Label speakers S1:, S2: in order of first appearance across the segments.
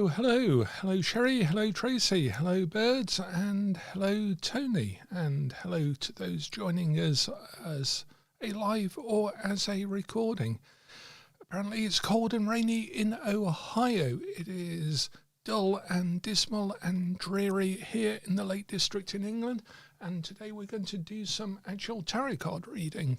S1: Hello, Sherry. Hello, Tracy. Hello, Birds. And hello, Tony. And hello to those joining us as a live or as a recording. Apparently, it's cold and rainy in Ohio. It is dull and dismal and dreary here in the Lake District in England. And today we're going to do some actual tarot card reading.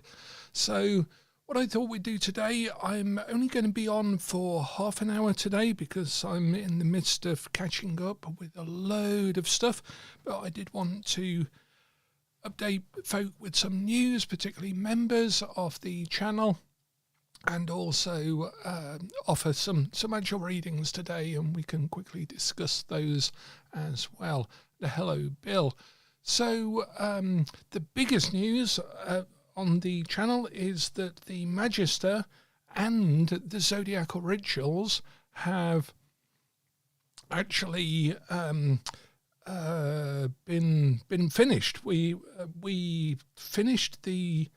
S1: So, what I thought we'd do today, I'm only going to be on for half an hour today because I'm in the midst of catching up with a load of stuff, but I did want to update folk with some news, particularly members of the channel, and also offer some actual readings today, and we can quickly discuss those as well. Hello, Bill. So the biggest news on the channel is that the Magister and the Zodiacal Rituals have actually been finished. We finished the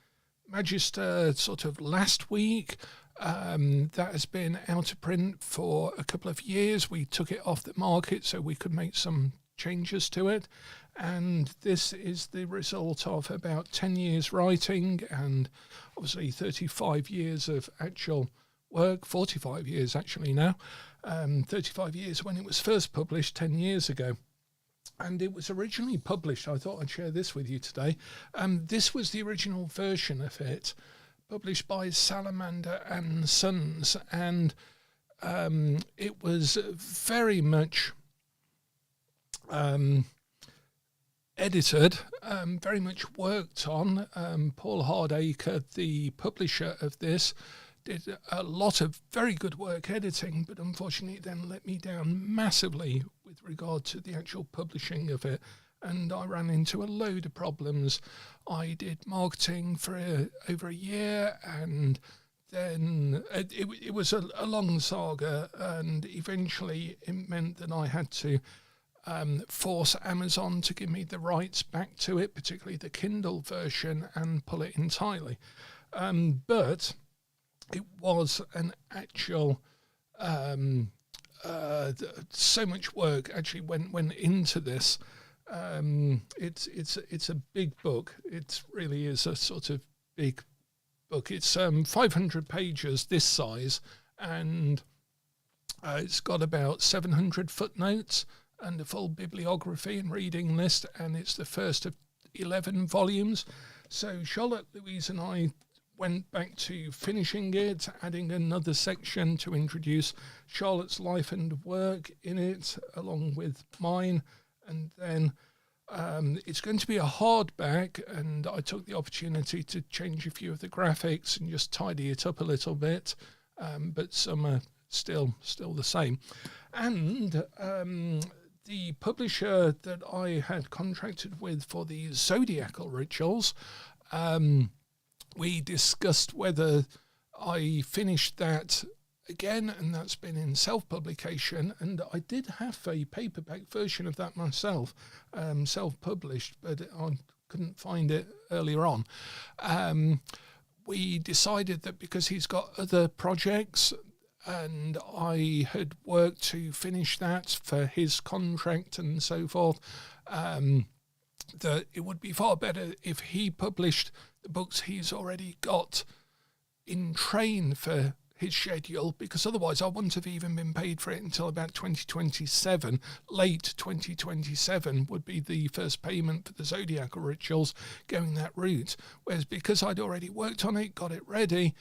S1: Magister sort of last week. That has been out of print for a couple of years. We took it off the market so we could make some changes to it, and this is the result of about 10 years writing and obviously 35 years of actual work, 45 years actually now, 35 years when it was first published 10 years ago. And it was originally published, I thought I'd share this with you today. This was the original version of it, published by Salamander and Sons, and it was very much edited, very much worked on. Paul Hardacre, the publisher of this, did a lot of very good work editing, but unfortunately then let me down massively with regard to the actual publishing of it, and I ran into a load of problems. I did marketing for over a year, and then it was a long saga, and eventually it meant that I had to force Amazon to give me the rights back to it, particularly the Kindle version, and pull it entirely. But it was an actual so much work actually went into this. It's a big book. It really is a sort of big book. It's 500 pages this size, and it's got about 700 footnotes and a full bibliography and reading list, and it's the first of 11 volumes. So Charlotte, Louise and I went back to finishing it, adding another section to introduce Charlotte's life and work in it, along with mine, and then it's going to be a hardback, and I took the opportunity to change a few of the graphics and just tidy it up a little bit, but some are still the same. And the publisher that I had contracted with for the Zodiacal Rituals, we discussed whether I finished that again, and that's been in self-publication, and I did have a paperback version of that myself, self-published, but I couldn't find it earlier on. We decided that because he's got other projects, and I had worked to finish that for his contract and so forth, that it would be far better if he published the books he's already got in train for his schedule, because otherwise I wouldn't have even been paid for it until about 2027. Late 2027 would be the first payment for the Zodiacal Rituals, going that route. Whereas because I'd already worked on it, got it ready,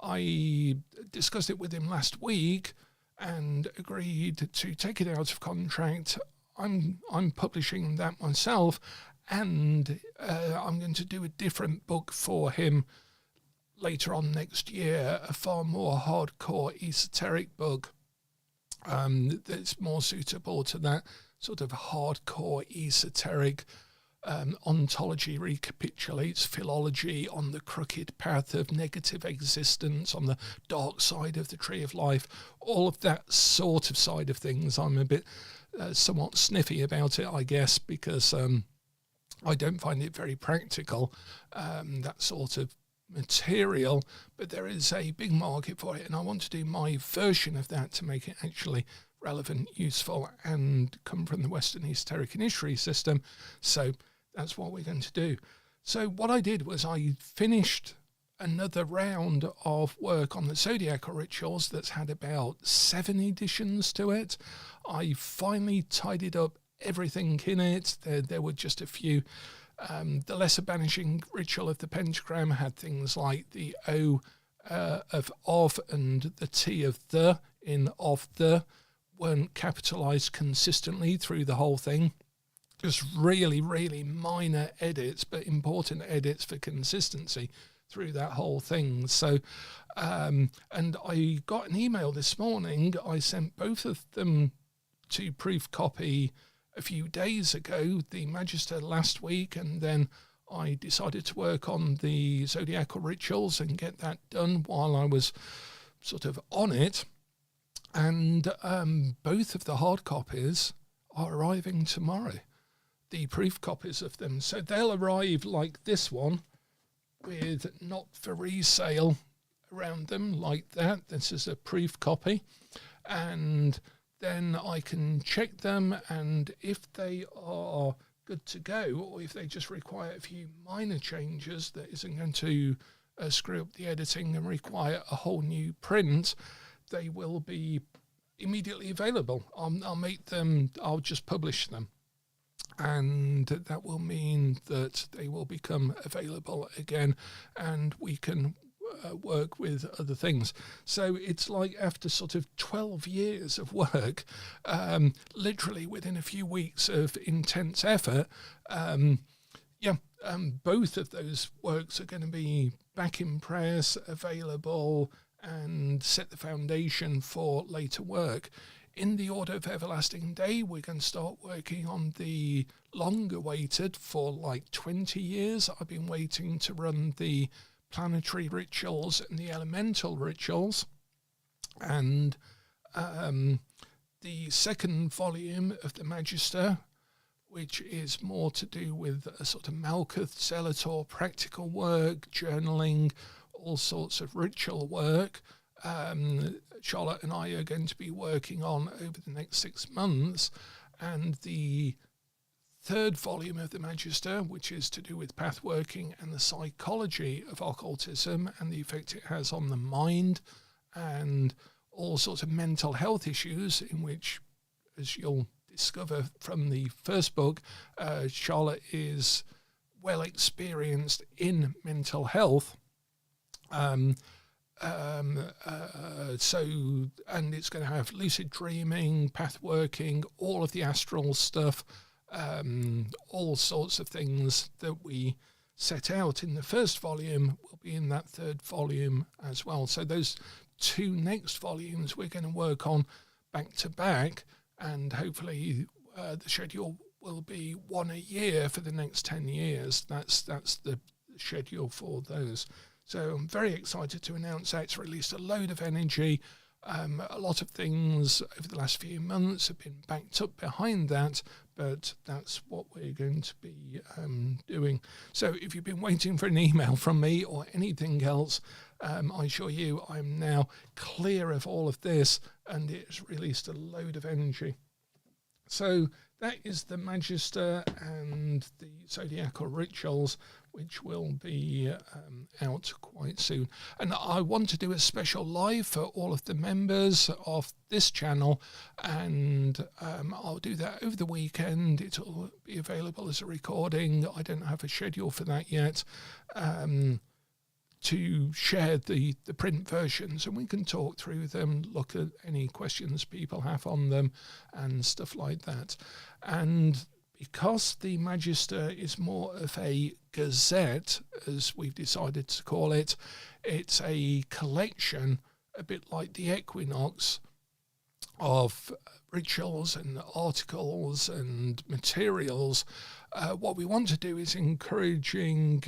S1: I discussed it with him last week and agreed to take it out of contract. I'm publishing that myself, and I'm going to do a different book for him later on next year, a far more hardcore esoteric book that's more suitable to that sort of hardcore esoteric. Ontology recapitulates philology on the crooked path of negative existence, on the dark side of the tree of life, all of that sort of side of things. I'm a bit somewhat sniffy about it, I guess, because I don't find it very practical, that sort of material, but there is a big market for it, and I want to do my version of that to make it actually relevant, useful, and come from the Western Esoteric Initiatory system. So that's what we're going to do. So what I did was I finished another round of work on the Zodiacal Rituals that's had about 7 editions to it. I finally tidied up everything in it. There were just a few. The Lesser Banishing Ritual of the Pentagram had things like the O of and the T of the in of the weren't capitalized consistently through the whole thing. Just really, really minor edits, but important edits for consistency through that whole thing. So, and I got an email this morning. I sent both of them to proof copy a few days ago, the Magister last week, and then I decided to work on the Zodiacal Rituals and get that done while I was sort of on it. And both of the hard copies are arriving tomorrow, the proof copies of them. So they'll arrive like this one, with not for resale around them like that. This is a proof copy. And then I can check them, and if they are good to go, or if they just require a few minor changes that isn't going to screw up the editing and require a whole new print, they will be immediately available. I'll just publish them. And that will mean that they will become available again, and we can work with other things. So it's like after sort of 12 years of work, literally within a few weeks of intense effort, both of those works are going to be back in press, available, and set the foundation for later work. In the Order of Everlasting Day, we're going to start working on the long-awaited, for like 20 years, I've been waiting to run the planetary rituals and the elemental rituals. And the second volume of the Magister, which is more to do with a sort of Malkuth, Zelator, practical work, journaling, all sorts of ritual work, Charlotte and I are going to be working on over the next 6 months. And the third volume of the Magister, which is to do with pathworking and the psychology of occultism and the effect it has on the mind and all sorts of mental health issues, in which, as you'll discover from the first book, Charlotte is well experienced in mental health. And it's going to have lucid dreaming, pathworking, all of the astral stuff, all sorts of things that we set out in the first volume will be in that third volume as well. So those 2 next volumes we're going to work on back to back, and hopefully the schedule will be 1 a year for the next 10 years. That's the schedule for those. So I'm very excited to announce that. It's released a load of energy. A lot of things over the last few months have been backed up behind that, but that's what we're going to be doing. So if you've been waiting for an email from me or anything else, I assure you I'm now clear of all of this, and it's released a load of energy. So that is the Magister and the Zodiacal Rituals, which will be out quite soon. And I want to do a special live for all of the members of this channel, and I'll do that over the weekend. It'll be available as a recording. I don't have a schedule for that yet, to share the print versions, and we can talk through them, look at any questions people have on them and stuff like that. And because the Magister is more of a gazette, as we've decided to call it, it's a collection, a bit like the Equinox, of rituals and articles and materials. What we want to do is encouraging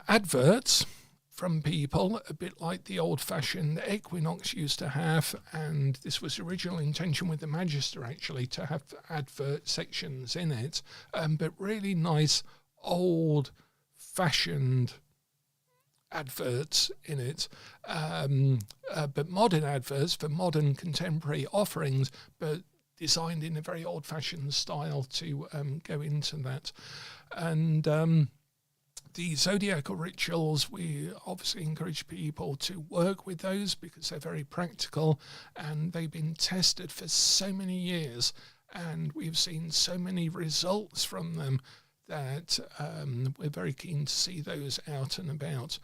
S1: adverts from people, a bit like the old-fashioned Equinox used to have, and this was the original intention with the Magister, actually, to have advert sections in it, but really nice old-fashioned adverts in it, but modern adverts for modern contemporary offerings, but designed in a very old-fashioned style to go into that. And the zodiacal rituals, we obviously encourage people to work with those because they're very practical and they've been tested for so many years, and we've seen so many results from them that we're very keen to see those out and about.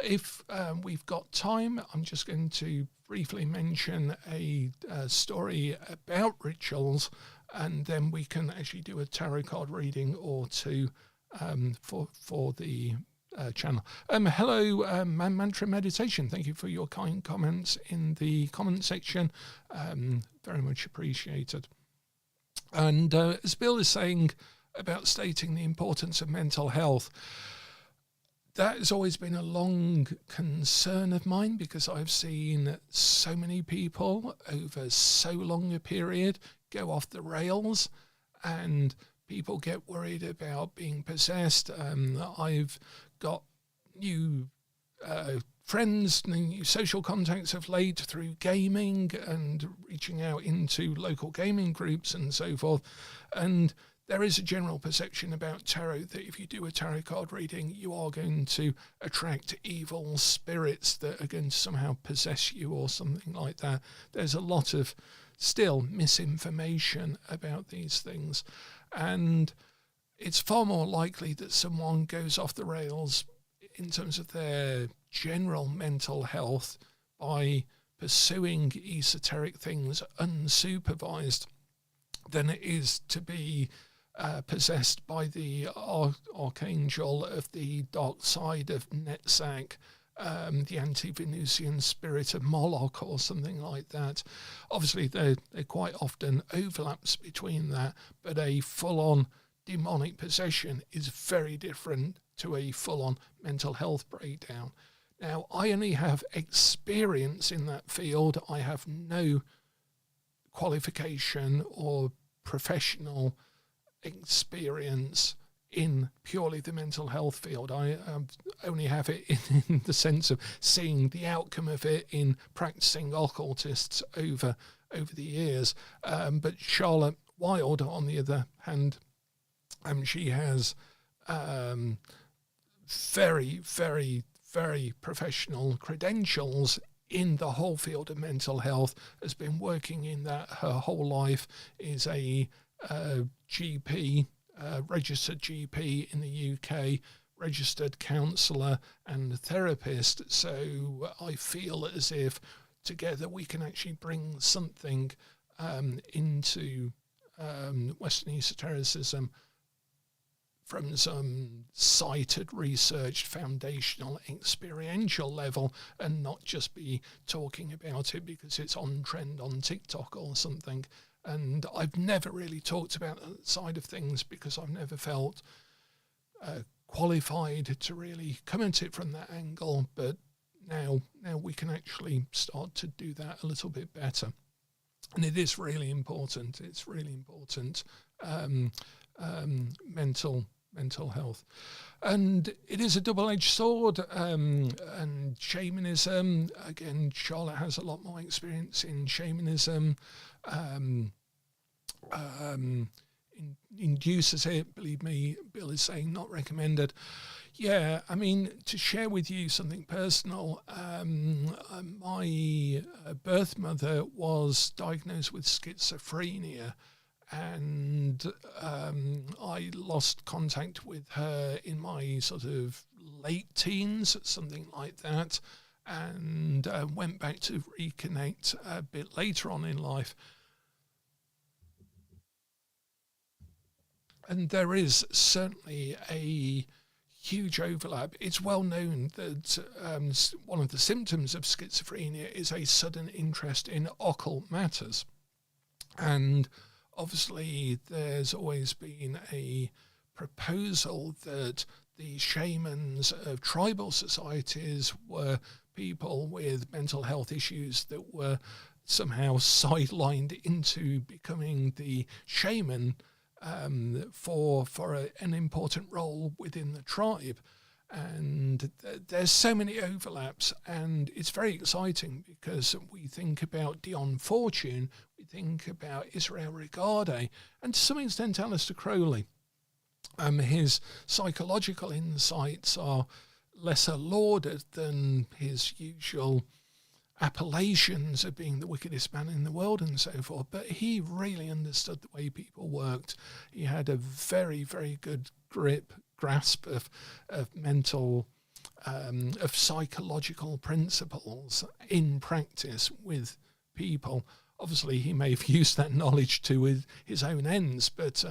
S1: If we've got time, I'm just going to briefly mention a story about rituals, and then we can actually do a tarot card reading or two for the channel. Hello, Mantra Meditation. Thank you for your kind comments in the comment section. Very much appreciated. And as Bill is saying about stating the importance of mental health, that has always been a long concern of mine because I've seen so many people over so long a period go off the rails, and people get worried about being possessed. I've got new friends, new social contacts of late through gaming and reaching out into local gaming groups and so forth. And there is a general perception about tarot that if you do a tarot card reading, you are going to attract evil spirits that are going to somehow possess you or something like that. There's a lot of still misinformation about these things. And it's far more likely that someone goes off the rails in terms of their general mental health by pursuing esoteric things unsupervised than it is to be possessed by the archangel of the dark side of Netzach, the anti-Venusian spirit of Moloch or something like that. Obviously, there quite often overlaps between that, but a full-on demonic possession is very different to a full-on mental health breakdown. Now, I only have experience in that field. I have no qualification or professional experience in purely the mental health field. I only have it in the sense of seeing the outcome of it in practicing occultists over the years. But Charlotte Wilde, on the other hand, she has very, very, very professional credentials in the whole field of mental health, has been working in that her whole life, is a GP, registered GP in the UK, registered counsellor and therapist. So I feel as if together we can actually bring something into Western esotericism from some cited, researched, foundational, experiential level, and not just be talking about it because it's on trend on TikTok or something. And I've never really talked about that side of things because I've never felt qualified to really come at it from that angle. But now we can actually start to do that a little bit better. And it is really important. It's really important. Mental health. And it is a double-edged sword. And shamanism, again, Charlotte has a lot more experience in shamanism. Induces it, believe me, Bill is saying not recommended. Yeah, I mean, to share with you something personal, my birth mother was diagnosed with schizophrenia, and I lost contact with her in my sort of late teens, something like that, and went back to reconnect a bit later on in life. And there is certainly a huge overlap. It's well known that one of the symptoms of schizophrenia is a sudden interest in occult matters. And obviously there's always been a proposal that the shamans of tribal societies were people with mental health issues that were somehow sidelined into becoming the shaman for an important role within the tribe. And And there's so many overlaps, and it's very exciting because we think about Dion Fortune, we think about Israel Regardie, and to some extent Aleister Crowley. His psychological insights are lesser lauded than his usual appellations of being the wickedest man in the world and so forth, but he really understood the way people worked. He had a very, very good grasp of mental, of psychological principles in practice with people. Obviously, he may have used that knowledge to his own ends, but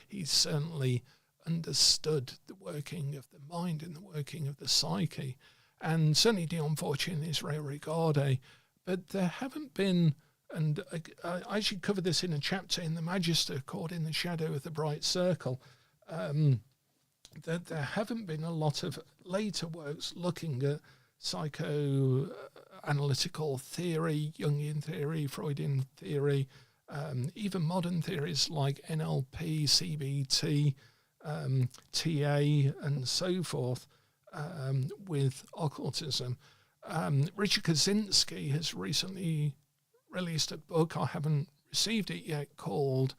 S1: he certainly understood the working of the mind and the working of the psyche. And certainly Dion Fortune and Israel Regardie, but there haven't been, and I actually cover this in a chapter in the Magister called In the Shadow of the Bright Circle, that there haven't been a lot of later works looking at psychoanalytical theory, Jungian theory, Freudian theory, even modern theories like NLP, CBT, TA, and so forth, with occultism. Richard Kaczynski has recently released a book, I haven't received it yet, called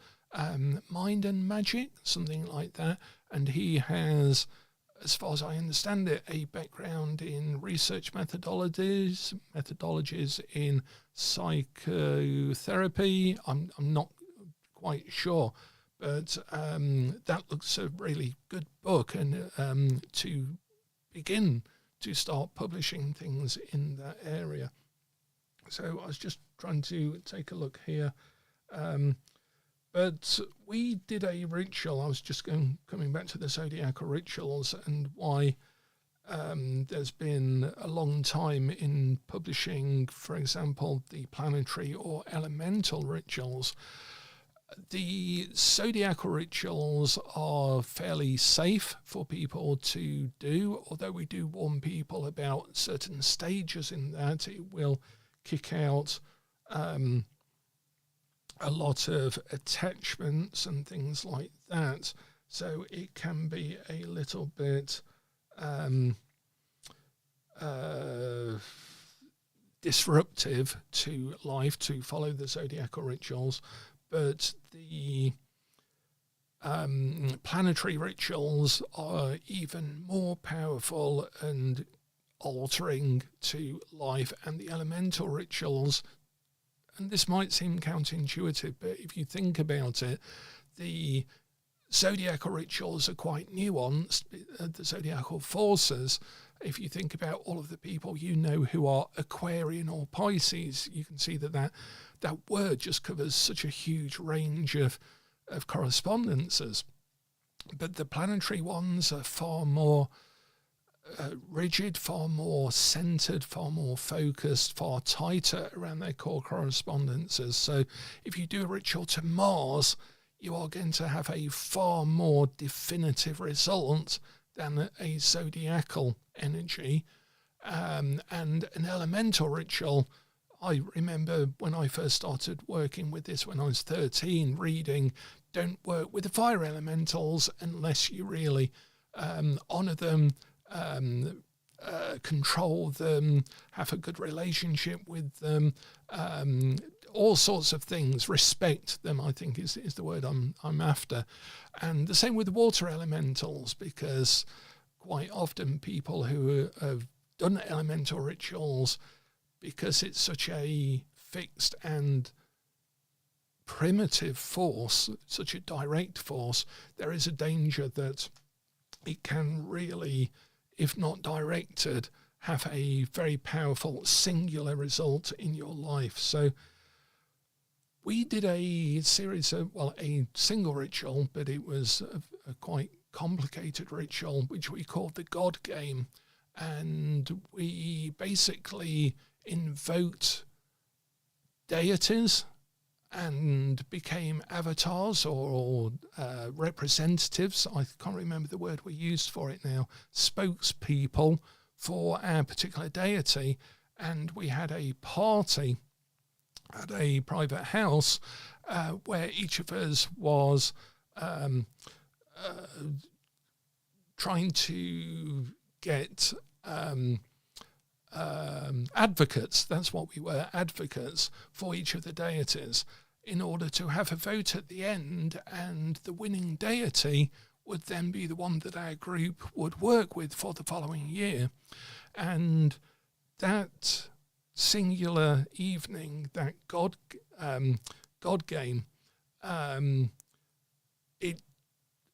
S1: Mind and Magic, something like that, and he has, as far as I understand it, a background in research methodologies in psychotherapy. I'm not quite sure, but that looks a really good book, and to begin to start publishing things in that area. So I was just trying to take a look here. But we did a ritual. I was just coming back to the zodiacal rituals and why there's been a long time in publishing, for example, the planetary or elemental rituals. The zodiacal rituals are fairly safe for people to do, although we do warn people about certain stages in that. It will kick out a lot of attachments and things like that. So it can be a little bit disruptive to life to follow the zodiacal rituals. But the planetary rituals are even more powerful and altering to life, and the elemental rituals, and this might seem counterintuitive, but if you think about it, the zodiacal rituals are quite nuanced. The zodiacal forces, if you think about all of the people you know who are Aquarian or Pisces, you can see that word just covers such a huge range of correspondences. But the planetary ones are far more rigid, far more centered, far more focused, far tighter around their core correspondences. So if you do a ritual to Mars, you are going to have a far more definitive result than a zodiacal energy. And an elemental ritual, I remember when I first started working with this when I was 13, reading, don't work with the fire elementals unless you really honour them, control them, have a good relationship with them, all sorts of things, respect them, I think is the word I'm after. And the same with the water elementals, because quite often people who have done elemental rituals, because it's such a fixed and primitive force, such a direct force, there is a danger that it can really, if not directed, have a very powerful singular result in your life. So we did a series of, a single ritual, but it was a quite complicated ritual, which we called the God Game. And we basically invoked deities and became avatars or representatives, I can't remember the word we used for it now, spokespeople for our particular deity. And we had a party at a private house where each of us was trying to get advocates. That's what we were, advocates for each of the deities, in order to have a vote at the end, and the winning deity would then be the one that our group would work with for the following year. And that singular evening, that God game, it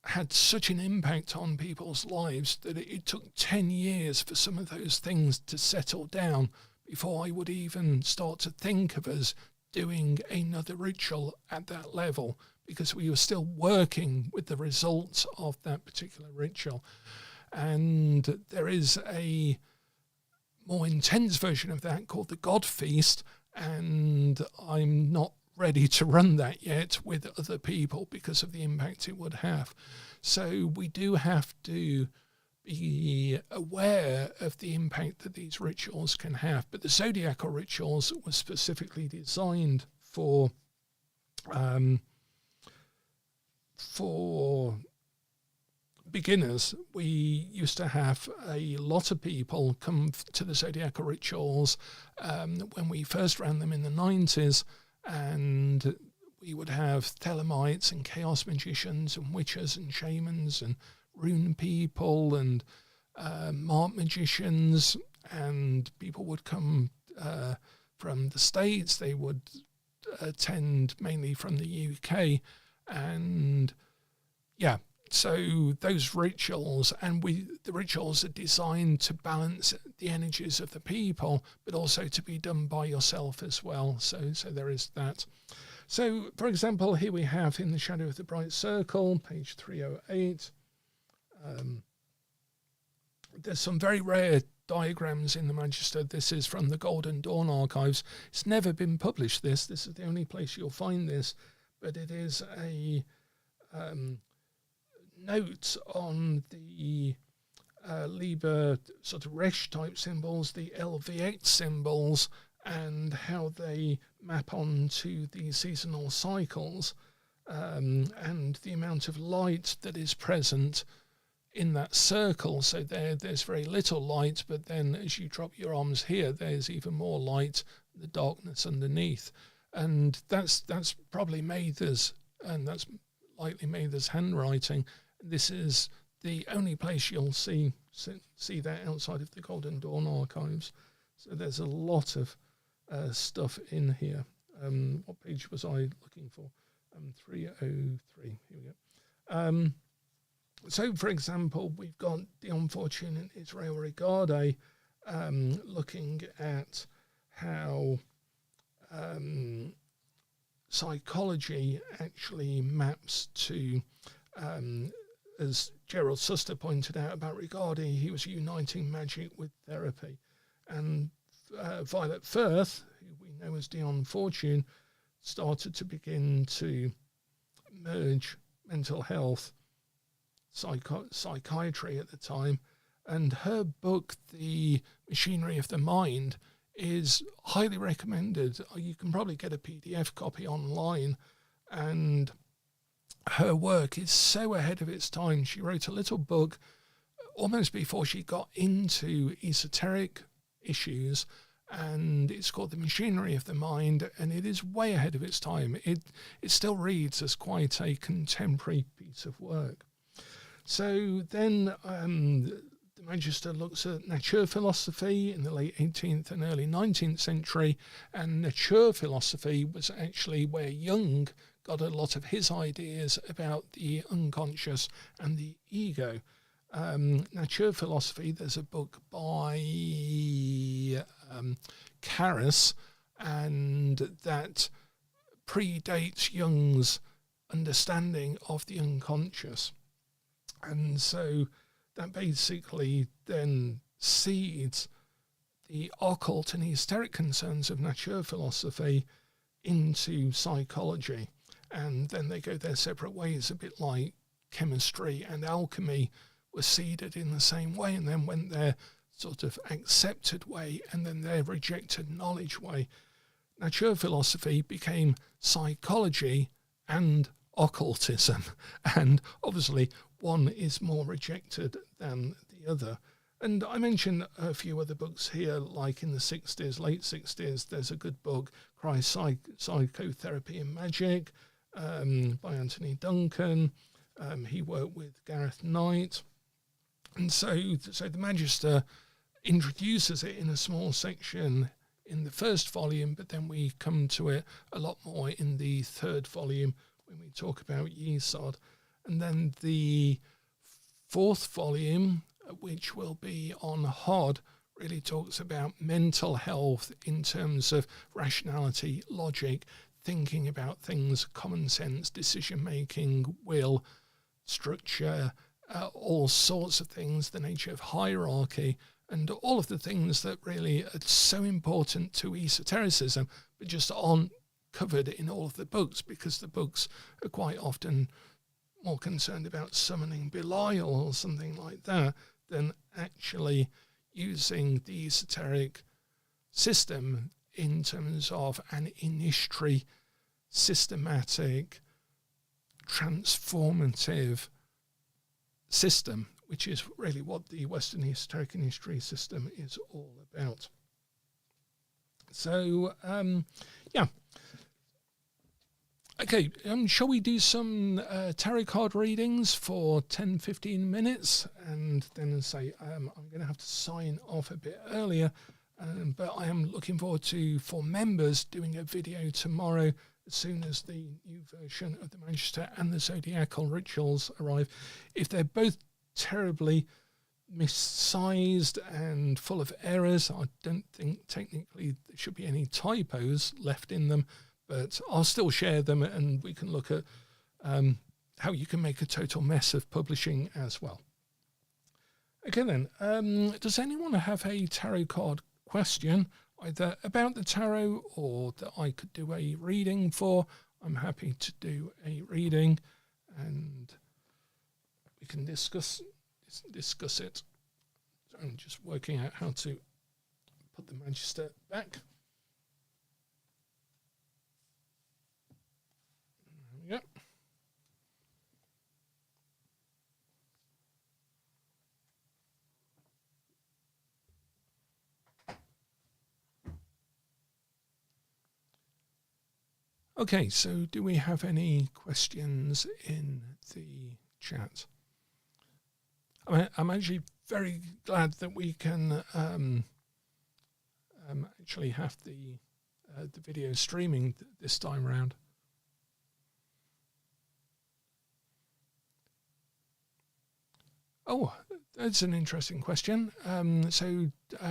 S1: had such an impact on people's lives that it took 10 years for some of those things to settle down before I would even start to think of us doing another ritual at that level, because we were still working with the results of that particular ritual. And there is a more intense version of that called the God Feast, and I'm not ready to run that yet with other people because of the impact it would have. So we do have to be aware of the impact that these rituals can have. But the zodiacal rituals were specifically designed for beginners. We used to have a lot of people come to the zodiacal rituals when we first ran them in the 90s, and we would have Thelemites and chaos magicians and witches and shamans and rune people and mark magicians, and people would come from the States. They would attend mainly from the UK, and yeah, so those rituals, and the rituals are designed to balance the energies of the people, but also to be done by yourself as well. So there is that. So, for example, here we have In the Shadow of the Bright Circle, page 308. There's some very rare diagrams in the Magister. This is from the Golden Dawn archives. It's never been published, this is the only place you'll find this, but it is a note on the Liber sort of Resh type symbols, the LVX symbols, and how they map onto the seasonal cycles, and the amount of light that is present in that circle. So there's very little light, but then as you drop your arms here, there's even more light, the darkness underneath. And that's probably Mather's, and that's likely Mather's handwriting. This is the only place you'll see that outside of the Golden Dawn archives. So there's a lot of stuff in here. What page was I looking for? 303. Here we go. So, for example, we've got the unfortunate Israel Regardie looking at how psychology actually maps to, as Gerald Suster pointed out about Regardie, he was uniting magic with therapy. And Violet Firth, who we know as Dion Fortune, started to begin to merge mental health, psychiatry at the time, and her book, The Machinery of the Mind, is highly recommended. You can probably get a PDF copy online, and her work is so ahead of its time. She wrote a little book almost before she got into esoteric issues, and it's called The Machinery of the Mind, and it is way ahead of its time. It still reads as quite a contemporary piece of work. So then the Magister looks at nature philosophy in the late 18th and early 19th century, and nature philosophy was actually where Jung got a lot of his ideas about the unconscious and the ego. Nature philosophy, there's a book by Karras, and that predates Jung's understanding of the unconscious. And so that basically then seeds the occult and esoteric concerns of nature philosophy into psychology. And then they go their separate ways, a bit like chemistry and alchemy were seeded in the same way, and then went their sort of accepted way, and then their rejected knowledge way. Nature philosophy became psychology and occultism, and obviously one is more rejected than the other. And I mentioned a few other books here, like in the 60s, late 60s, there's a good book, Psychotherapy and Magic, by Anthony Duncan. He worked with Gareth Knight. And so the Magister introduces it in a small section in the first volume, but then we come to it a lot more in the third volume when we talk about Yesod. And then the fourth volume, which will be on Hod, really talks about mental health in terms of rationality, logic, thinking about things, common sense, decision-making, will, structure, all sorts of things, the nature of hierarchy, and all of the things that really are so important to esotericism, but just aren't covered in all of the books, because the books are quite often more concerned about summoning Belial or something like that than actually using the esoteric system in terms of an initiatory, systematic, transformative system, which is really what the Western esoteric initiatory system is all about. So, yeah. Okay, shall we do some tarot card readings for 10-15 minutes, and then say I'm going to have to sign off a bit earlier, but I am looking forward to, for members, doing a video tomorrow as soon as the new version of the Magister and the Zodiacal Rituals arrive. If they're both terribly missized and full of errors, I don't think technically there should be any typos left in them, but I'll still share them, and we can look at how you can make a total mess of publishing as well. Okay then, does anyone have a tarot card question, either about the tarot or that I could do a reading for? I'm happy to do a reading, and we can discuss it. So I'm just working out how to put the Magister back. There we go. Okay, so do we have any questions in the chat? I'm actually very glad that we can actually have the video streaming this time around. Oh, that's an interesting question.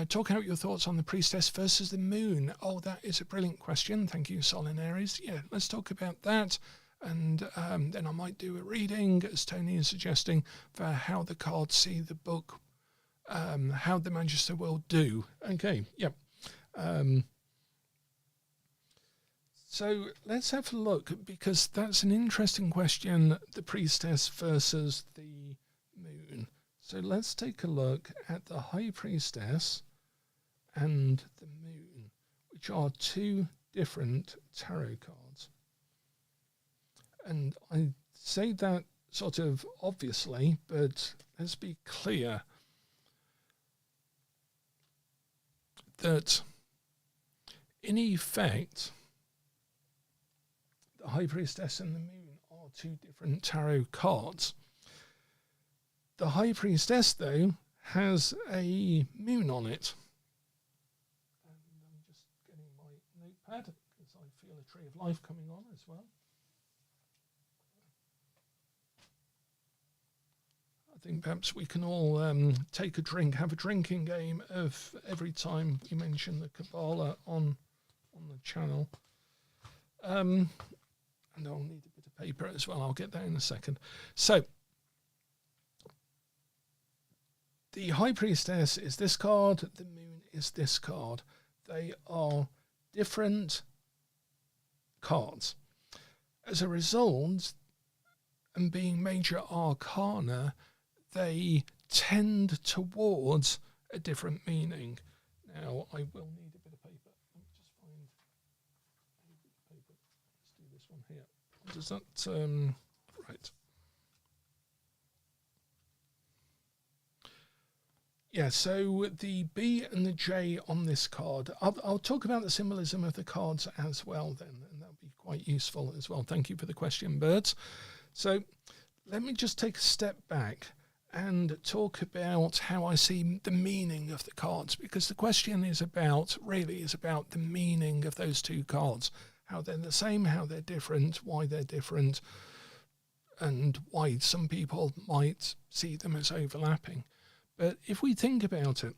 S1: Talk out your thoughts on the priestess versus the moon. Oh, that is a brilliant question. Thank you, Solinaries. Yeah, let's talk about that. And then I might do a reading, as Tony is suggesting, for how the cards see the book, how the Magister will do. Okay, yep. So let's have a look, because that's an interesting question, the priestess versus the moon. So let's take a look at the High Priestess and the moon, which are two different tarot cards. And I say that sort of obviously, but let's be clear that in effect, the High Priestess and the moon are two different tarot cards. The High Priestess, though, has a moon on it. And I'm just getting my notepad, because I feel a Tree of Life coming on as well. I think perhaps we can all take a drink, have a drinking game of every time you mention the Kabbalah on the channel. And I'll need a bit of paper as well. I'll get that in a second. So, the High Priestess is this card, the moon is this card. They are different cards. As a result, and being major arcana, they tend towards a different meaning. Now, I will need a bit of paper. Let me just find a bit of paper. Let's do this one here. Does that, right. Yeah, so the B and the J on this card, I'll talk about the symbolism of the cards as well then, and that'll be quite useful as well. Thank you for the question, Birds. So let me just take a step back and talk about how I see the meaning of the cards, because the question is about the meaning of those two cards, how they're the same, how they're different, why they're different, and why some people might see them as overlapping. But if we think about it,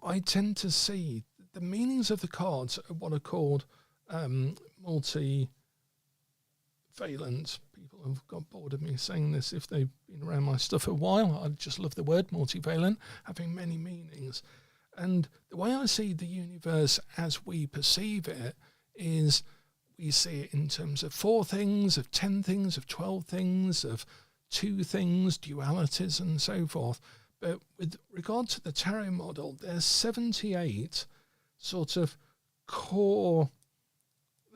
S1: I tend to see the meanings of the cards are what are called multivalent. People have got bored of me saying this if they've been around my stuff a while. I just love the word multivalent, having many meanings. And the way I see the universe as we perceive it is we see it in terms of 4 things, of 10 things, of 12 things, of 2 things, dualities and so forth. But with regard to the tarot model, there's 78 sort of core,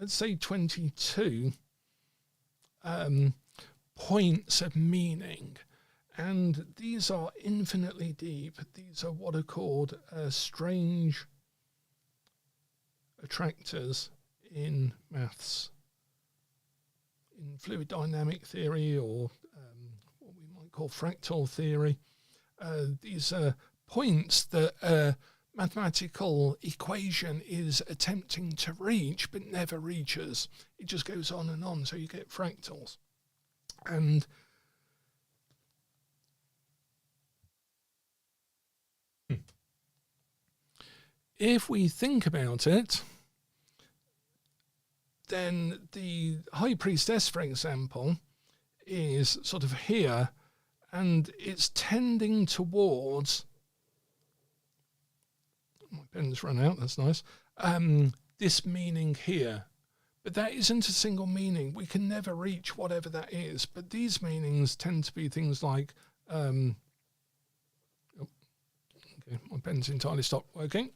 S1: let's say 22 points of meaning. And these are infinitely deep. These are what are called strange attractors in maths, in fluid dynamic theory, or what we might call fractal theory. These are points that a mathematical equation is attempting to reach but never reaches. It just goes on and on, so you get fractals. And if we think about it, then the High Priestess, for example, is sort of here, and it's tending towards, my pen's run out, that's nice, this meaning here. But that isn't a single meaning. We can never reach whatever that is. But these meanings tend to be things like, okay, my pen's entirely stopped working.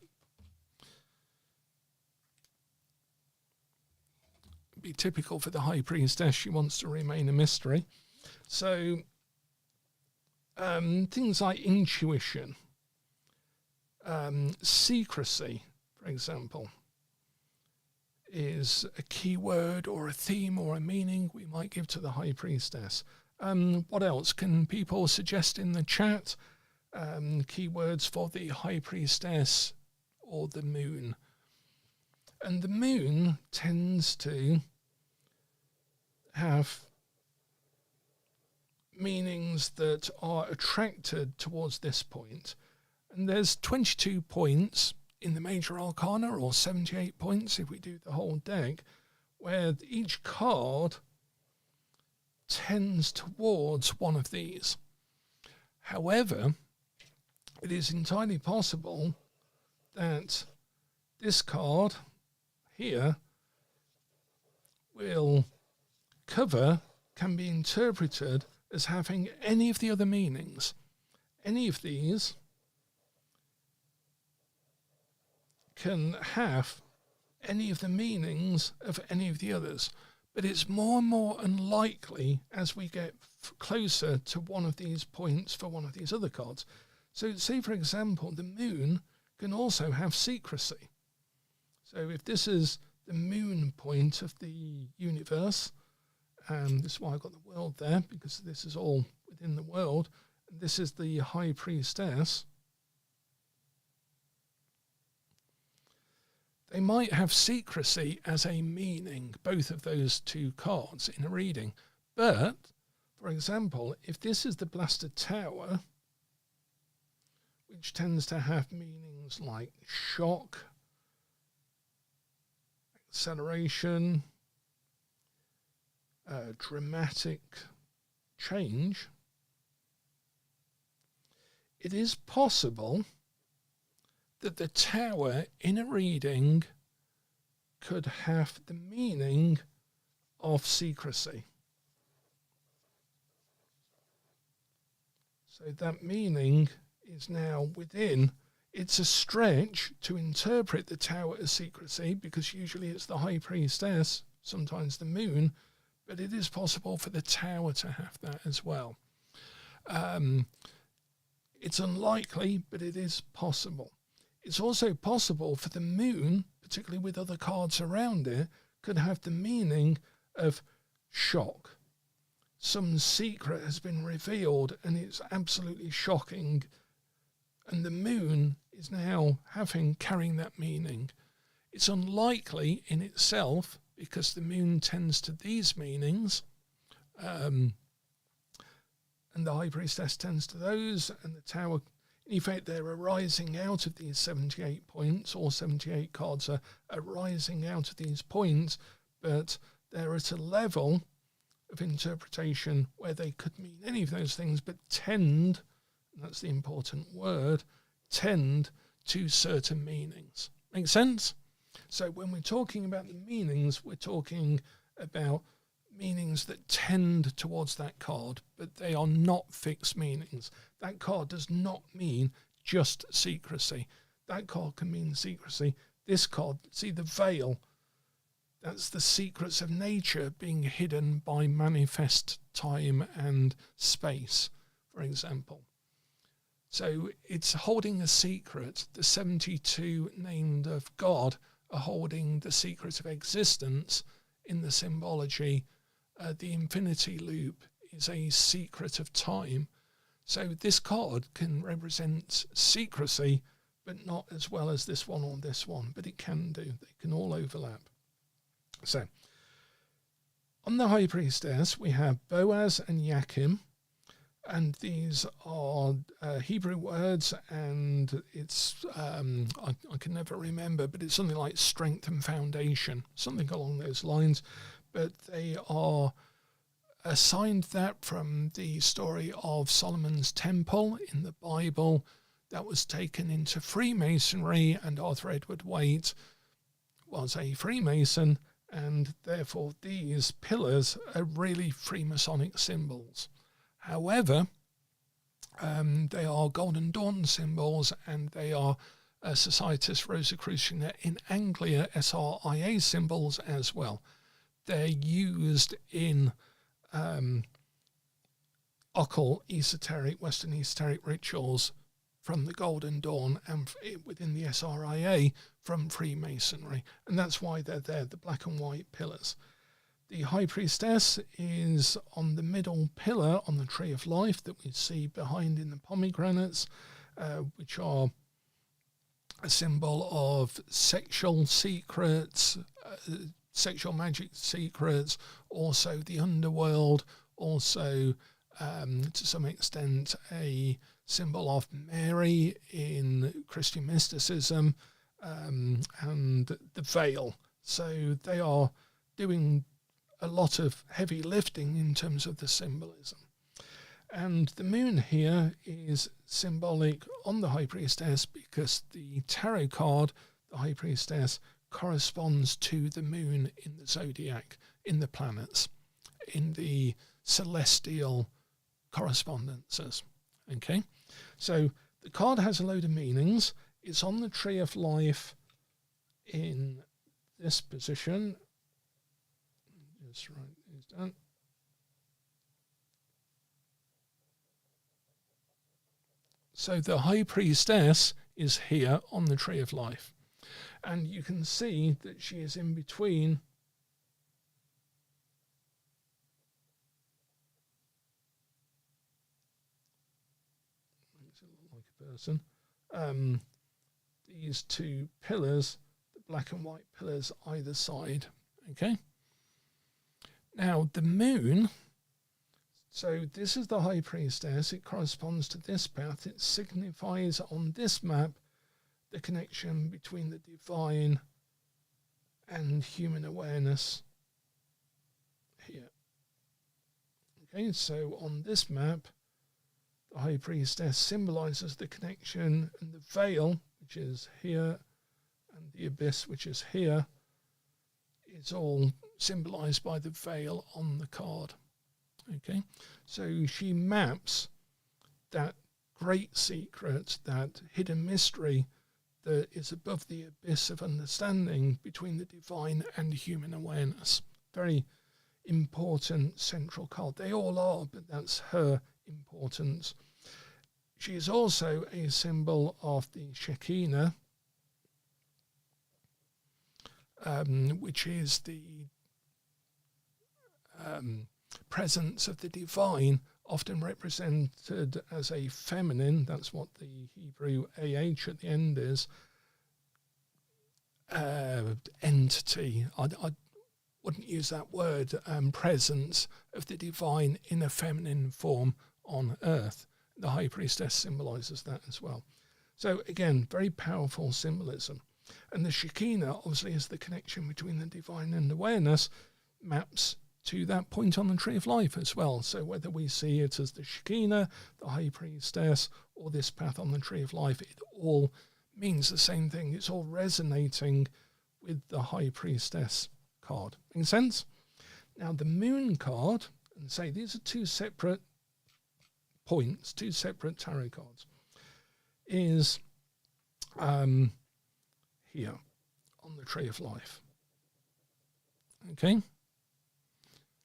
S1: It'd be typical for the High Priestess. She wants to remain a mystery. So things like intuition, secrecy, for example, is a key word or a theme or a meaning we might give to the High Priestess. What else can people suggest in the chat? Keywords for the High Priestess or the moon. And the moon tends to have meanings that are attracted towards this point. And there's 22 points in the major arcana, or 78 points if we do the whole deck, where each card tends towards one of these. However, it is entirely possible that this card here can be interpreted as having any of the other meanings. Any of these can have any of the meanings of any of the others. But it's more and more unlikely as we get closer to one of these points for one of these other cards. So say, for example, the moon can also have secrecy. So if this is the moon point of the universe, this is why I got the world there, because this is all within the world, and this is the High Priestess, they might have secrecy as a meaning, both of those two cards in a reading. But, for example, if this is the Blasted Tower, which tends to have meanings like shock, acceleration, dramatic change, it is possible that the tower in a reading could have the meaning of secrecy. So that meaning is now within. It's a stretch to interpret the tower as secrecy, because usually it's the High Priestess, sometimes the moon, but it is possible for the tower to have that as well. It's unlikely, but it is possible. It's also possible for the moon, particularly with other cards around it, could have the meaning of shock. Some secret has been revealed and it's absolutely shocking. And the moon is now carrying that meaning. It's unlikely in itself because the moon tends to these meanings. And the High Priestess tends to those, and the Tower, in effect, they're arising out of these 78 points, or 78 cards are arising out of these points, but they're at a level of interpretation where they could mean any of those things, but tend, and that's the important word, tend to certain meanings. Make sense? So when we're talking about the meanings, we're talking about meanings that tend towards that card, but they are not fixed meanings. That card does not mean just secrecy. That card can mean secrecy. This card, see the veil, that's the secrets of nature being hidden by manifest time and space, for example. So it's holding a secret. The 72 named of God are holding the secret of existence in the symbology. The infinity loop is a secret of time. So this card can represent secrecy, but not as well as this one or this one, but it can do. They can all overlap. So, on the High Priestess, we have Boaz and Yakim, and these are Hebrew words, and it's, I can never remember, but it's something like strength and foundation, something along those lines. But they are assigned that from the story of Solomon's Temple in the Bible that was taken into Freemasonry, and Arthur Edward Waite was a Freemason, and therefore these pillars are really Freemasonic symbols. However, they are Golden Dawn symbols, and they are Societas Rosicruciana in Anglia SRIA symbols as well. They're used in occult, esoteric, Western esoteric rituals from the Golden Dawn, and within the SRIA from Freemasonry. And that's why they're there, the black and white pillars. The High Priestess is on the middle pillar on the Tree of Life that we see behind in the pomegranates, which are a symbol of sexual secrets, sexual magic secrets, also the underworld, also to some extent a symbol of Mary in Christian mysticism, and the veil. So they are doing a lot of heavy lifting in terms of the symbolism. And the moon here is symbolic on the High Priestess because the tarot card, the High Priestess, corresponds to the moon in the zodiac, in the planets, in the celestial correspondences. Okay, so the card has a load of meanings. It's on the Tree of Life in this position. Just write these down. So the High Priestess is here on the Tree of Life. And you can see that she is in between makes it look like a person. These two pillars, the black and white pillars either side. Okay. Now the moon, so this is the High Priestess. It corresponds to this path. It signifies on this map the connection between the divine and human awareness here. Okay, so on this map, the High Priestess symbolizes the connection, and the veil, which is here, and the abyss, which is here, is all symbolized by the veil on the card. Okay, so she maps that great secret, that hidden mystery that is above the abyss of understanding between the divine and human awareness. Very important central card. They all are, but that's her importance. She is also a symbol of the Shekinah, which is the presence of the divine, often represented as a feminine. That's what the Hebrew AH at the end is. Entity. I wouldn't use that word. Presence of the divine in a feminine form on earth. The high priestess symbolises that as well. So again, very powerful symbolism. And the Shekinah, obviously, is the connection between the divine and awareness, maps to that point on the Tree of Life as well. So whether we see it as the Shekinah, the high priestess, or this path on the Tree of Life, it all means the same thing. It's all resonating with the high priestess card. Make sense? Now the moon card, and say these are two separate points, two separate tarot cards, is here on the Tree of Life. Okay?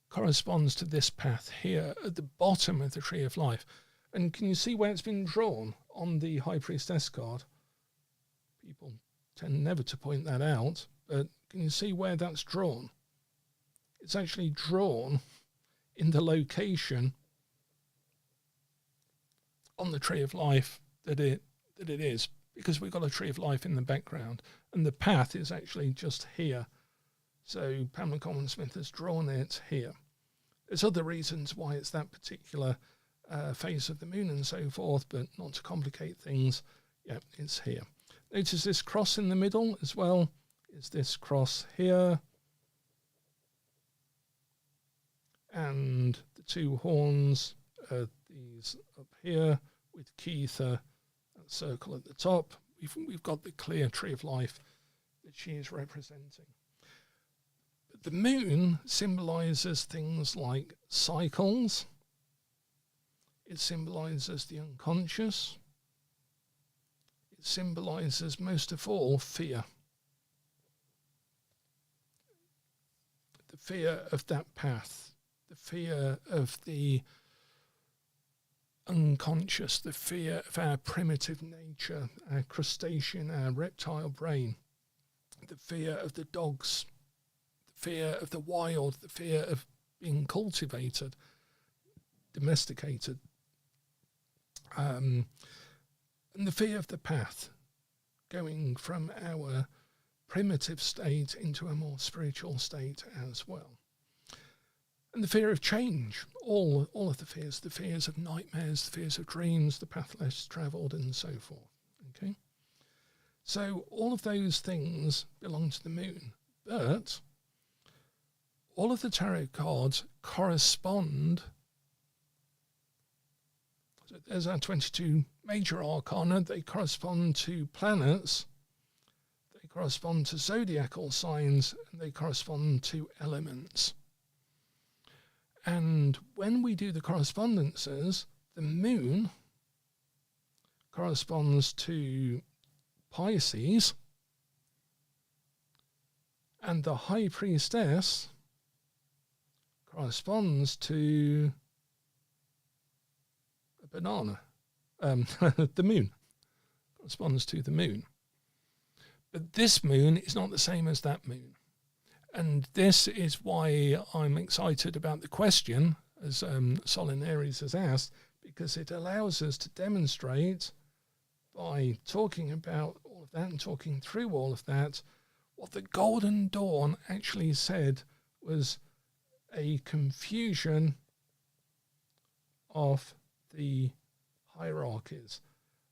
S1: Corresponds to this path here at the bottom of the Tree of Life. And can you see where it's been drawn on the High Priestess card? People tend never to point that out, but can you see where that's drawn? It's actually drawn in the location on the Tree of Life that it is, because we've got a Tree of Life in the background, and the path is actually just here. So Pamela Coleman Smith has drawn it here. There's other reasons why it's that particular phase of the moon and so forth, but not to complicate things, yeah, it's here. Notice this cross in the middle as well. Is this cross here? And the two horns are these up here with Keitha, that circle at the top. We've got the clear Tree of Life that she is representing. But the moon symbolises things like cycles. It symbolises the unconscious. It symbolises, most of all, fear. The fear of that path, the fear of the unconscious, the fear of our primitive nature, our crustacean, our reptile brain, the fear of the dogs, the fear of the wild, the fear of being cultivated, domesticated, and the fear of the path, going from our primitive state into a more spiritual state as well. And the fear of change, all of the fears of nightmares, the fears of dreams, the path less travelled, and so forth. Okay, so all of those things belong to the moon, but all of the tarot cards correspond. So there's our 22 major arcana. They correspond to planets, they correspond to zodiacal signs, and they correspond to elements. And when we do the correspondences, the moon corresponds to Pisces, and the high priestess corresponds to a banana. The moon corresponds to the moon. But this moon is not the same as that moon. And this is why I'm excited about the question, as Solin Aries has asked, because it allows us to demonstrate, by talking about all of that and talking through all of that, what the Golden Dawn actually said was a confusion of the hierarchies.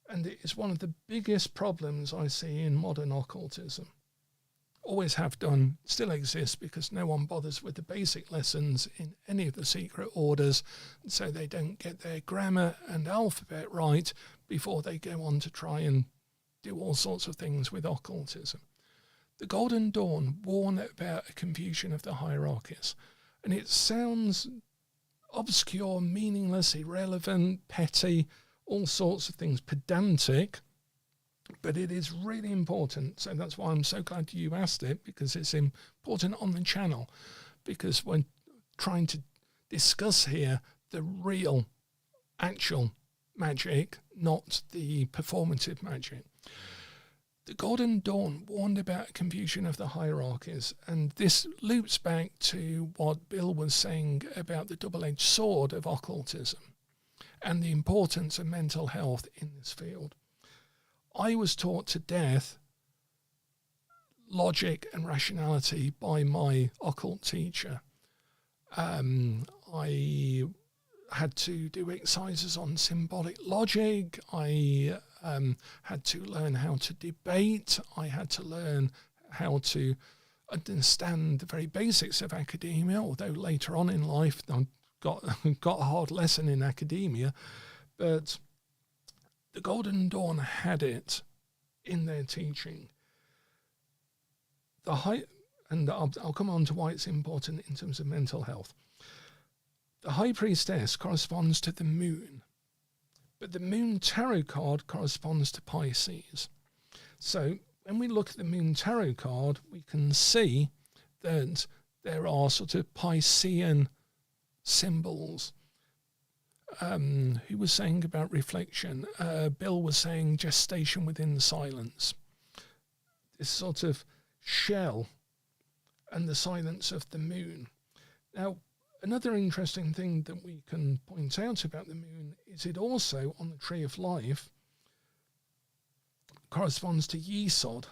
S1: And it is one of the biggest problems I see in modern occultism. Always have done, still exists, because no one bothers with the basic lessons in any of the secret orders, and so they don't get their grammar and alphabet right before they go on to try and do all sorts of things with occultism. The Golden Dawn warned about a confusion of the hierarchies, and it sounds obscure, meaningless, irrelevant, petty, all sorts of things, pedantic, but it is really important. So that's why I'm so glad you asked it, because it's important on the channel, because we're trying to discuss here the real, actual magic, not the performative magic. The Golden Dawn warned about confusion of the hierarchies, and this loops back to what Bill was saying about the double-edged sword of occultism and the importance of mental health in this field. I was taught to death logic and rationality by my occult teacher. I had to do exercises on symbolic logic. I had to learn how to debate. I had to learn how to understand the very basics of academia, although later on in life I got a hard lesson in academia. But the Golden Dawn had it in their teaching. And I'll come on to why it's important in terms of mental health. The High Priestess corresponds to the moon, but the Moon Tarot card corresponds to Pisces. So when we look at the Moon Tarot card, we can see that there are sort of Piscean symbols. Who was saying about reflection? Bill was saying gestation within the silence. This sort of shell and the silence of the moon. Now, another interesting thing that we can point out about the moon is it also, on the Tree of Life, corresponds to Yesod.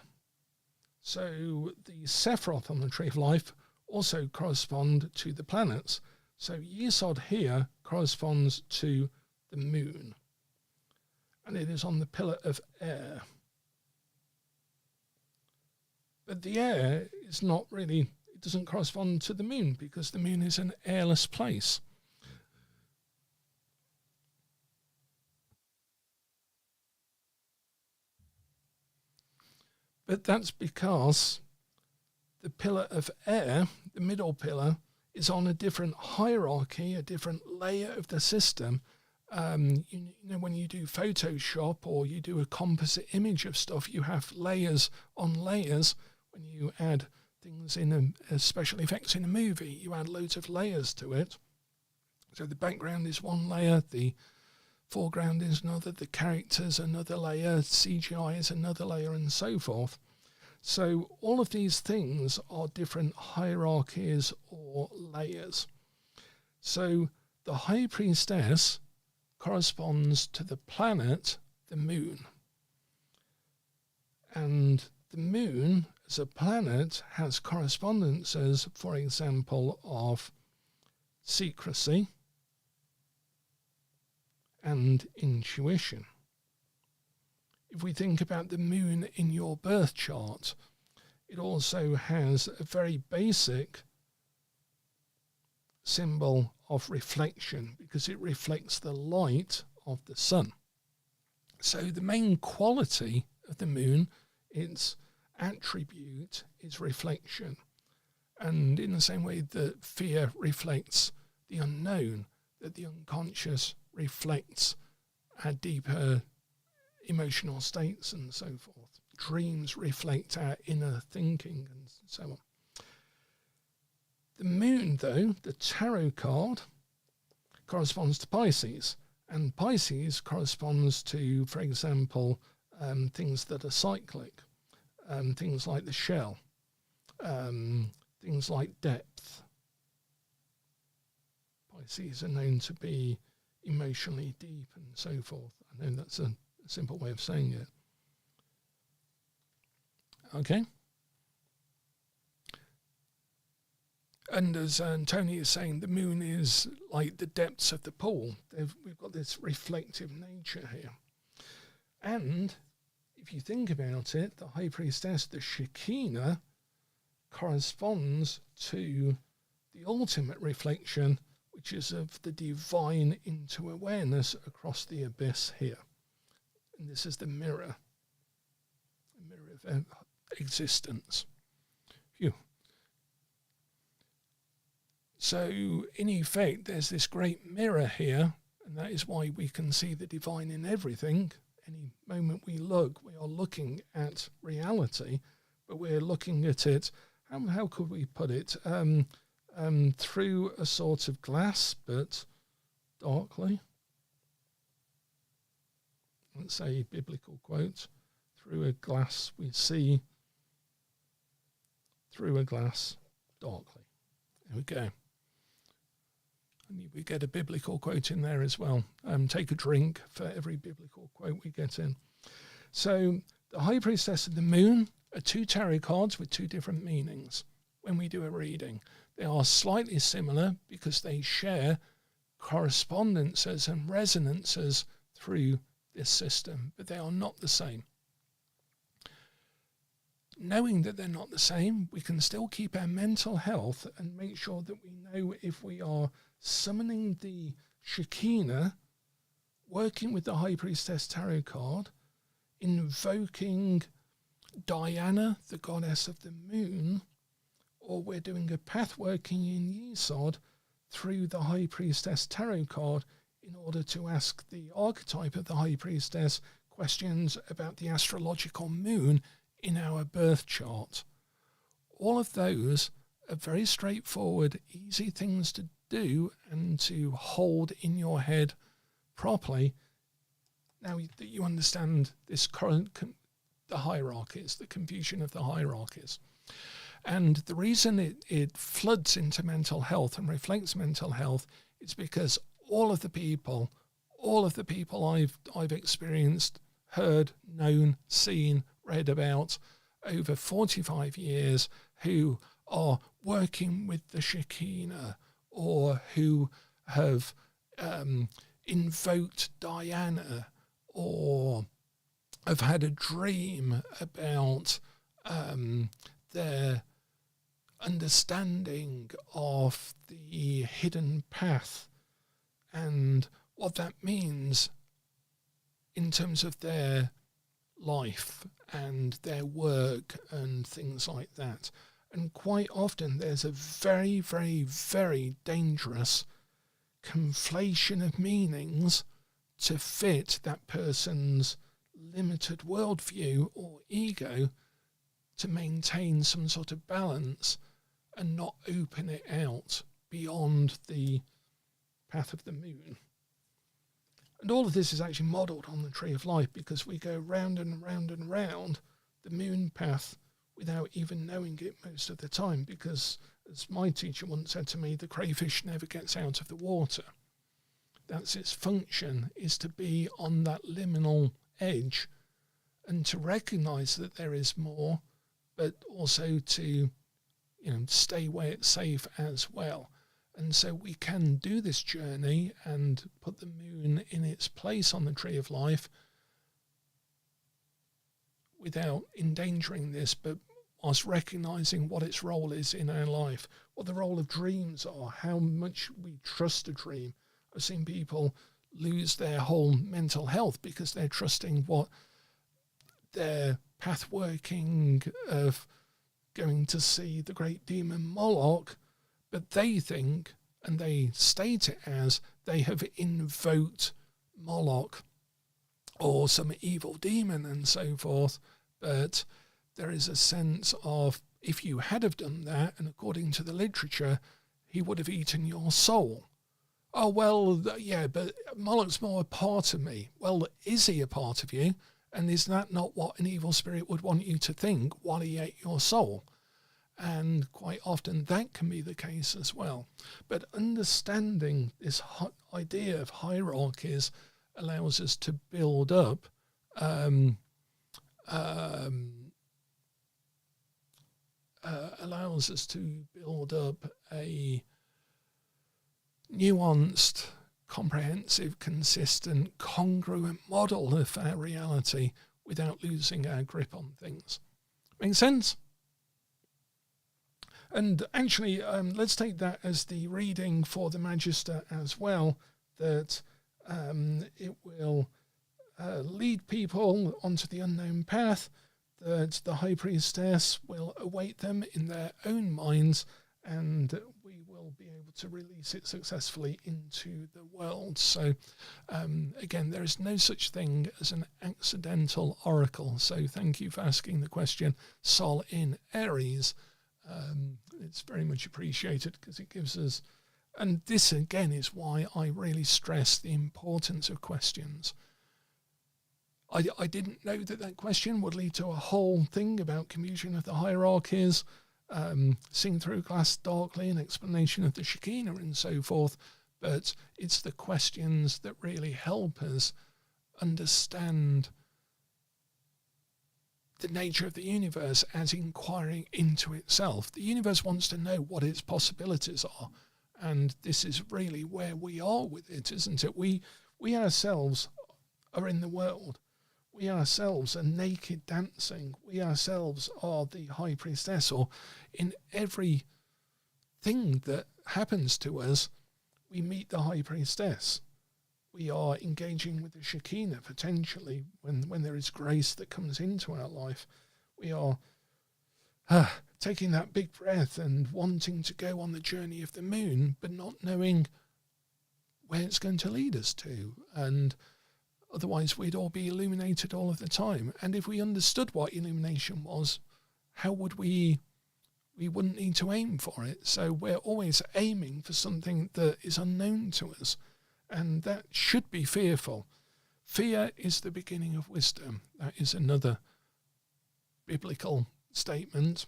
S1: So the Sephiroth on the Tree of Life also correspond to the planets. So Yesod here corresponds to the moon. And it is on the pillar of air. But the air is not really, it doesn't correspond to the moon because the moon is an airless place. But that's because the pillar of air, the middle pillar, is on a different hierarchy, a different layer of the system. You know, when you do Photoshop or you do a composite image of stuff, you have layers on layers. When you add things in special effects in a movie, you add loads of layers to it. So the background is one layer, the foreground is another, the characters another layer, CGI is another layer, and so forth. So all of these things are different hierarchies or layers. So the High Priestess corresponds to the planet, the moon. And the moon, as a planet, has correspondences, for example, of secrecy and intuition. If we think about the moon in your birth chart, it also has a very basic symbol of reflection because it reflects the light of the sun. So the main quality of the moon, its attribute, is reflection. And in the same way that fear reflects the unknown, that the unconscious reflects our deeper emotional states and so forth. Dreams reflect our inner thinking and so on. The moon, though, the tarot card, corresponds to Pisces. And Pisces corresponds to, for example, things that are cyclic, things like the shell, things like depth. Pisces are known to be emotionally deep and so forth. I know that's a simple way of saying it. Okay. And as Tony is saying, the moon is like the depths of the pool. We've got this reflective nature here. And if you think about it, the High Priestess, the Shekinah, corresponds to the ultimate reflection, which is of the divine into awareness across the abyss here. And this is the mirror of existence. Phew. So, in effect, there's this great mirror here, and that is why we can see the divine in everything. Any moment we look, we are looking at reality, but we're looking at it, how could we put it, through a sort of glass, but darkly. let's say biblical quote, through a glass we see, through a glass darkly. There we go. And we get a biblical quote in there as well. Take a drink for every biblical quote we get in. So the High Priestess of the Moon are 2 tarot cards with 2 different meanings when we do a reading. They are slightly similar because they share correspondences and resonances through this system, but they are not the same. Knowing that they're not the same, we can still keep our mental health and make sure that we know if we are summoning the Shekinah, working with the High Priestess Tarot card, invoking Diana, the goddess of the moon, or we're doing a path working in Yesod through the High Priestess Tarot card in order to ask the archetype of the High Priestess questions about the astrological moon in our birth chart. All of those are very straightforward, easy things to do and to hold in your head properly. Now that you understand this current, the hierarchies, the confusion of the hierarchies. And the reason it floods into mental health and reflects mental health is because all of the people I've experienced, heard, known, seen, read about over 45 years who are working with the Shekinah or who have invoked Diana or have had a dream about their understanding of the hidden path and what that means in terms of their life and their work and things like that. And quite often there's a very, very, very dangerous conflation of meanings to fit that person's limited worldview or ego to maintain some sort of balance and not open it out beyond the path of the moon. And all of this is actually modelled on the Tree of Life because we go round and round and round the moon path without even knowing it most of the time because, as my teacher once said to me, the crayfish never gets out of the water. That's its function, is to be on that liminal edge and to recognise that there is more, but also to, stay where it's safe as well. And so we can do this journey and put the moon in its place on the Tree of Life without endangering this, but whilst recognising what its role is in our life, what the role of dreams are, how much we trust a dream. I've seen people lose their whole mental health because they're trusting what their path working of going to see the great demon Moloch, but they think, and they state it as, they have invoked Moloch or some evil demon and so forth. But there is a sense of, if you had have done that, and according to the literature, he would have eaten your soul. Oh, well, yeah, but Moloch's more a part of me. Well, is he a part of you? And is that not what an evil spirit would want you to think while he ate your soul? And quite often that can be the case as well. But understanding this idea of hierarchies allows us to build up a nuanced, comprehensive, consistent, congruent model of our reality without losing our grip on things. Make sense? And actually, let's take that as the reading for the Magister as well, that it will lead people onto the unknown path, that the High Priestess will await them in their own minds, and we will be able to release it successfully into the world. So, again, there is no such thing as an accidental oracle. So thank you for asking the question, Sol in Aries. It's very much appreciated because it gives us, and this again is why I really stress the importance of questions. I didn't know that question would lead to a whole thing about confusion of the hierarchies, seeing through glass darkly, an explanation of the Shekinah and so forth. But it's the questions that really help us understand the nature of the universe as inquiring into itself. The universe wants to know what its possibilities are, and this is really where we are with it, isn't it? We ourselves are in the world. We ourselves are naked dancing. We ourselves are the high priestess, or in every thing that happens to us, we meet the high priestess. We are engaging with the Shekinah potentially when there is grace that comes into our life. We are taking that big breath and wanting to go on the journey of the moon, but not knowing where it's going to lead us to. And otherwise we'd all be illuminated all of the time. And if we understood what illumination was, how would we wouldn't need to aim for it. So we're always aiming for something that is unknown to us. And that should be fearful. Fear is the beginning of wisdom. That is another biblical statement.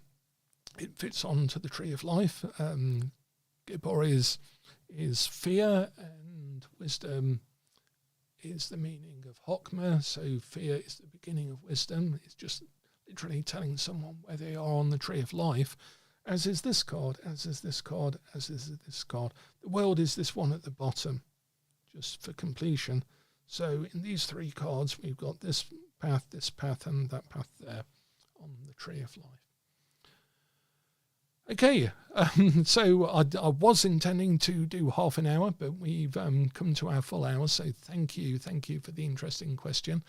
S1: It fits on to the tree of life. Gibor is fear, and wisdom is the meaning of Chokmah. So fear is the beginning of wisdom. It's just literally telling someone where they are on the tree of life, as is this card, as is this card, as is this card. The world is this one at the bottom, just for completion. So in these three cards, we've got this path, and that path there on the tree of life. Okay, so I was intending to do half an hour, but we've come to our full hour, so thank you for the interesting question.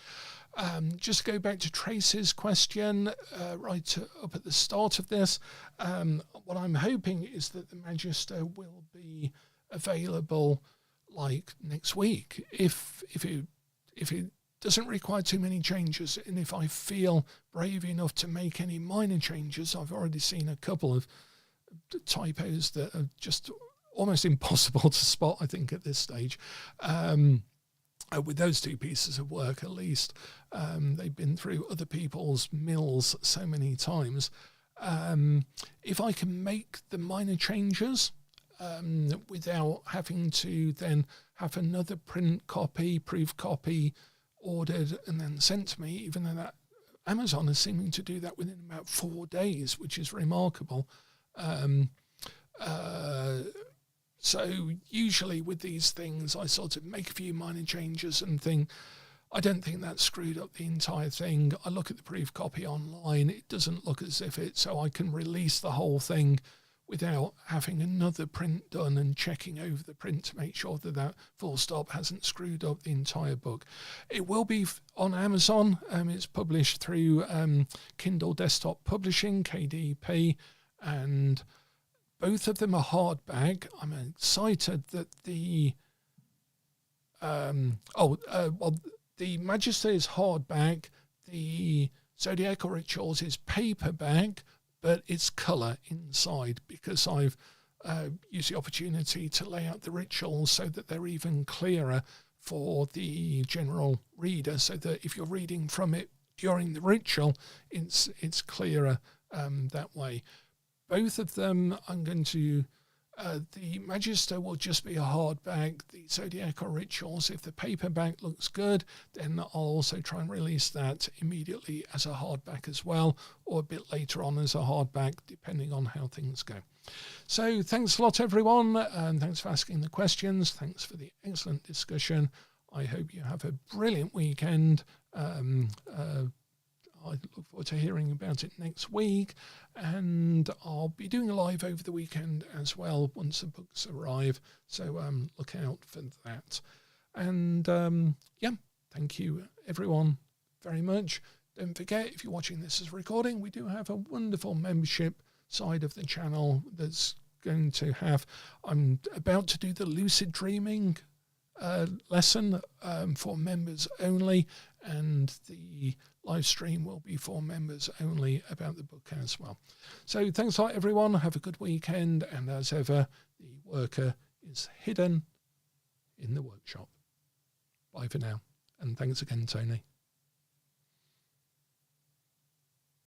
S1: Just go back to Tracy's question right up at the start of this. What I'm hoping is that the Magister will be available like next week, if it doesn't require too many changes, and if I feel brave enough to make any minor changes. I've already seen a couple of typos that are just almost impossible to spot, I think, at this stage. With those two pieces of work, at least, they've been through other people's mills so many times. If I can make the minor changes without having to then have another print copy, proof copy ordered and then sent to me, even though that Amazon is seeming to do that within about 4 days, which is remarkable. So usually with these things, I sort of make a few minor changes and think, I don't think that screwed up the entire thing. I look at the proof copy online. It doesn't look as if it, so I can release the whole thing without having another print done and checking over the print to make sure that that full stop hasn't screwed up the entire book. It will be on Amazon. It's published through Kindle Desktop Publishing, KDP, and both of them are hardback. I'm excited that the Magister is hardback. The Zodiacal Rituals is paperback, but it's colour inside, because I've used the opportunity to lay out the rituals so that they're even clearer for the general reader, so that if you're reading from it during the ritual, it's clearer that way. Both of them, I'm going to, the Magister will just be a hardback. The Zodiacal Rituals, if the paperback looks good, then I'll also try and release that immediately as a hardback as well, or a bit later on as a hardback, depending on how things go. So thanks a lot, everyone, and thanks for asking the questions. Thanks for the excellent discussion. I hope you have a brilliant weekend. I look forward to hearing about it next week, and I'll be doing a live over the weekend as well once the books arrive, so look out for that. And thank you everyone very much. Don't forget, if you're watching this as a recording, we do have a wonderful membership side of the channel that's going to have, I'm about to do the lucid dreaming lesson for members only, and the live stream will be for members only about the book as well. So thanks a lot, everyone. Have a good weekend, and as ever, the worker is hidden in the workshop. Bye for now, and thanks again, Tony.